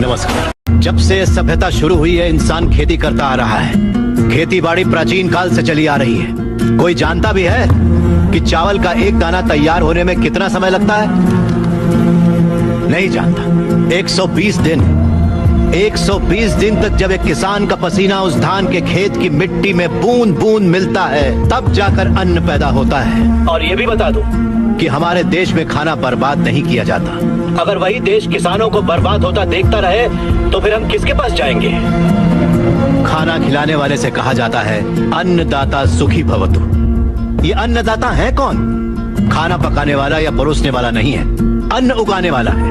नमस्कार। जब से सभ्यता शुरू हुई है इंसान खेती करता आ रहा है। खेती बाड़ी प्राचीन काल से चली आ रही है। कोई जानता भी है कि चावल का एक दाना तैयार होने में कितना समय लगता है? नहीं जानता। 120 दिन तक जब एक किसान का पसीना उस धान के खेत की मिट्टी में बूंद बूंद मिलता है, तब जाकर अन्न पैदा होता है। और ये भी बता दूं कि हमारे देश में खाना बर्बाद नहीं किया जाता। अगर वही देश किसानों को बर्बाद होता देखता रहे तो फिर हम किसके पास जाएंगे? खाना खिलाने वाले से कहा जाता है अन्नदाता सुखी भवतु। ये अन्नदाता है कौन? खाना पकाने वाला या परोसने वाला नहीं है, अन्न उगाने वाला है।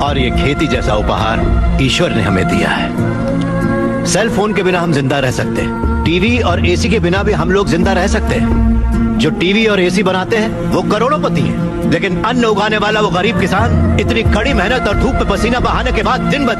और ये खेती जैसा उपहार ईश्वर ने हमें दिया है। सेल फोन के बिना हम जिंदा रह सकते हैं, टीवी और एसी के बिना भी हम लोग जिंदा रह सकते हैं। जो टीवी और एसी बनाते हैं वो करोड़ोंपति हैं, लेकिन अन्न उगाने वाला वो गरीब किसान इतनी कड़ी मेहनत और धूप में पसीना बहाने के बाद दिन ब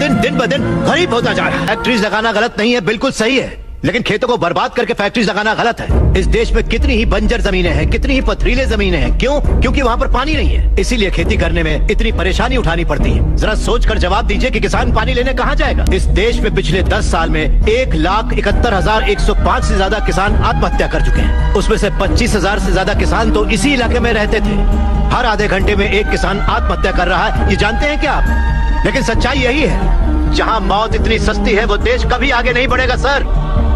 दिन गरीब होता जा रहा है। फैक्ट्रीज लगाना गलत नहीं है, बिल्कुल सही है, लेकिन खेतों को बर्बाद करके फैक्ट्रीज लगाना गलत है। इस देश में कितनी ही बंजर जमीनें हैं, कितनी ही पथरीले जमीनें हैं। क्यों? क्योंकि वहाँ पर पानी नहीं है। इसीलिए खेती करने में इतनी परेशानी उठानी पड़ती है। जरा सोचकर जवाब दीजिए कि किसान पानी लेने कहाँ जाएगा? इस देश में पिछले 10 साल में 1,71,105 से ज्यादा किसान आत्महत्या कर चुके हैं। उसमें से 25,000 से ज्यादा किसान तो इसी इलाके में रहते थे। हर आधे घंटे में एक किसान आत्महत्या कर रहा है, ये जानते हैं क्या आप? लेकिन सच्चाई यही है, जहाँ मौत इतनी सस्ती है वो देश कभी आगे नहीं बढ़ेगा सर।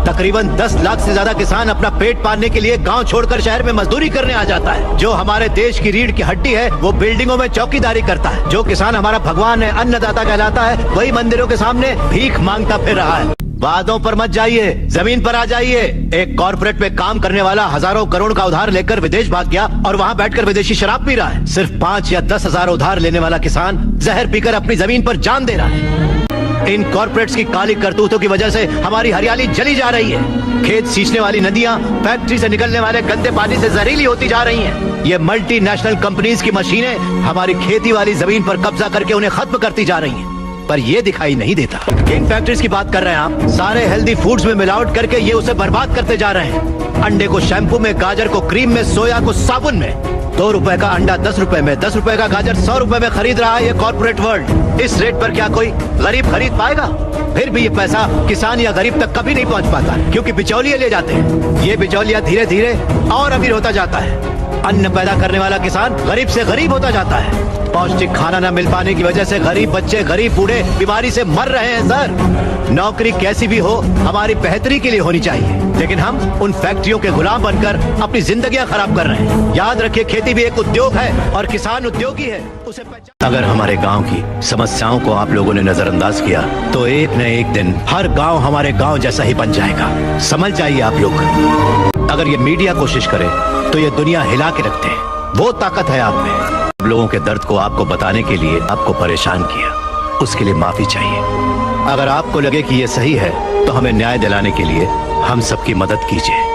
तकरीबन 10 लाख से ज्यादा किसान अपना पेट पालने के लिए गांव छोड़कर शहर में मजदूरी करने आ जाता है। जो हमारे देश की रीढ़ की हड्डी है वो बिल्डिंगों में चौकीदारी करता है। जो किसान हमारा भगवान है, अन्नदाता कहलाता है, वही मंदिरों के सामने भीख मांगता फिर रहा है। वादों पर मत जाइए, जमीन पर आ जाइए। एक कॉर्पोरेट में काम करने वाला हजारों करोड़ का उधार लेकर विदेश भाग गया और वहाँ बैठकर विदेशी शराब पी रहा है। सिर्फ 5 या 10 हजार उधार लेने वाला किसान जहर पीकर अपनी जमीन पर जान दे रहा है। इन कॉर्पोरेट्स की काली करतूतों की वजह से हमारी हरियाली जली जा रही है। खेत सींचने वाली नदियां फैक्ट्री से निकलने वाले गंदे पानी से जहरीली होती जा रही हैं। ये मल्टीनेशनल कंपनीज की मशीनें हमारी खेती वाली जमीन पर कब्जा करके उन्हें खत्म करती जा रही हैं। पर ये दिखाई नहीं देता। किन फैक्ट्रीज की बात कर रहे हैं आप? सारे हेल्दी फूड्स में मिलावट करके ये उसे बर्बाद करते जा रहे हैं। अंडे को शैम्पू में, गाजर को क्रीम में, सोया को साबुन में। 2 रुपए का अंडा 10 रुपए में, 10 रुपए का गाजर 100 रुपए में खरीद रहा है ये कॉर्पोरेट वर्ल्ड। इस रेट पर क्या कोई गरीब खरीद पाएगा? फिर भी ये पैसा किसान या गरीब तक कभी नहीं पहुंच पाता, क्योंकि बिचौलिए ले जाते हैं। ये बिचौलिया धीरे धीरे और अमीर होता जाता है। अन्न पैदा करने वाला किसान गरीब से गरीब होता जाता है। पौष्टिक खाना न मिल पाने की वजह से गरीब बच्चे, गरीब बूढ़े बीमारी से मर रहे हैं सर। नौकरी कैसी भी हो हमारी बेहतरी के लिए होनी चाहिए, लेकिन हम उन फैक्ट्रियों के गुलाम बनकर अपनी जिंदगियां खराब कर रहे हैं। याद रखिए, खेती भी एक उद्योग है और किसान उद्योगी है, उसे अगर हमारे गांव की समस्याओं को आप लोगों ने नजरअंदाज किया तो एक न एक दिन हर गांव हमारे गांव जैसा ही बन जाएगा। समझ जाइए आप लोग। अगर ये मीडिया कोशिश करे तो ये दुनिया हिला के रखते हैं। वो ताकत है आप में। लोगों के दर्द को आपको बताने के लिए आपको परेशान किया, उसके लिए माफी चाहिए। अगर आपको लगे कि ये सही है तो हमें न्याय दिलाने के लिए हम सबकी मदद कीजिए।